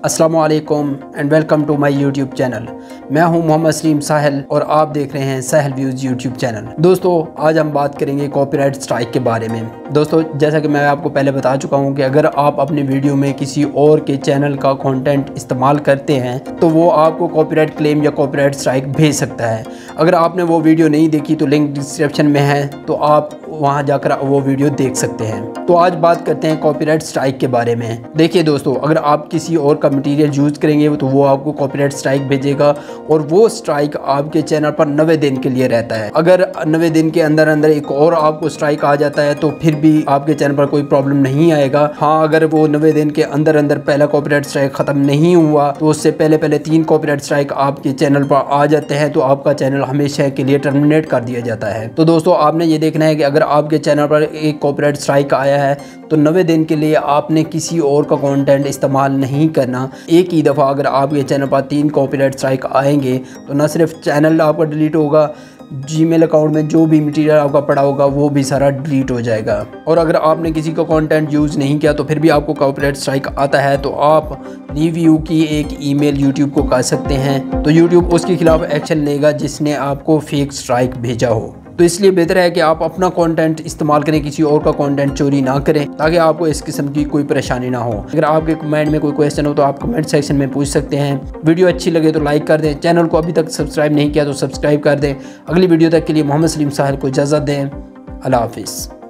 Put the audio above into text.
अस्सलामु अलैकुम and welcome to my YouTube channel. मैं हूं मोहम्मद सलीम साहिल और आप देख रहे हैं साहिल व्यूज़ यूट्यूब चैनल। दोस्तों आज हम बात करेंगे कॉपीराइट स्ट्राइक के बारे में। दोस्तों जैसा कि मैं आपको पहले बता चुका हूं कि अगर आप अपनी वीडियो में किसी और के चैनल का कंटेंट इस्तेमाल करते हैं तो वो आपको कॉपीराइट क्लेम या कॉपीराइट स्ट्राइक भेज सकता है। अगर आपने वो वीडियो नहीं देखी तो लिंक डिस्क्रिप्शन में है, तो आप वहाँ जाकर वो वीडियो देख सकते हैं। तो आज बात करते हैं कॉपीराइट स्ट्राइक के बारे में। देखिए दोस्तों, अगर आप किसी और का मटेरियल यूज़ करेंगे तो वो आपको कॉपीराइट स्ट्राइक भेजेगा और वो स्ट्राइक आपके चैनल पर 90 दिन के लिए रहता है। अगर 90 दिन के अंदर अंदर एक और आपको स्ट्राइक आ जाता है तो फिर भी आपके चैनल पर कोई प्रॉब्लम नहीं आएगा। हाँ, अगर वो 90 दिन के अंदर अंदर पहला कॉपीराइट स्ट्राइक ख़त्म नहीं हुआ तो उससे पहले 3 कॉपीराइट स्ट्राइक आपके चैनल पर आ जाते हैं तो आपका चैनल हमेशा के लिए टर्मिनेट कर दिया जाता है। तो दोस्तों आपने ये देखना है कि अगर आपके चैनल पर एक कॉपीराइट स्ट्राइक आया है तो 90 दिन के लिए आपने किसी और का कंटेंट इस्तेमाल नहीं करना। एक ही दफ़ा अगर आपके चैनल पर 3 कॉपीराइट स्ट्राइक आएंगे तो न सिर्फ चैनल आपका डिलीट होगा, जीमेल अकाउंट में जो भी मटेरियल आपका पड़ा होगा वो भी सारा डिलीट हो जाएगा। और अगर आपने किसी का कंटेंट यूज़ नहीं किया तो फिर भी आपको कॉपीराइट स्ट्राइक आता है तो आप रिव्यू की एक ईमेल यूट्यूब को कर सकते हैं, तो यूट्यूब उसके खिलाफ एक्शन लेगा जिसने आपको फेक स्ट्राइक भेजा हो। तो इसलिए बेहतर है कि आप अपना कंटेंट इस्तेमाल करें, किसी और का कंटेंट चोरी ना करें ताकि आपको इस किस्म की कोई परेशानी ना हो। अगर आपके कमेंट में कोई क्वेश्चन हो तो आप कमेंट सेक्शन में पूछ सकते हैं। वीडियो अच्छी लगे तो लाइक कर दें, चैनल को अभी तक सब्सक्राइब नहीं किया तो सब्सक्राइब कर दें। अगली वीडियो तक के लिए मोहम्मद सलीम साहिल को इजाज़त दें। अल्लाह हाफिज़।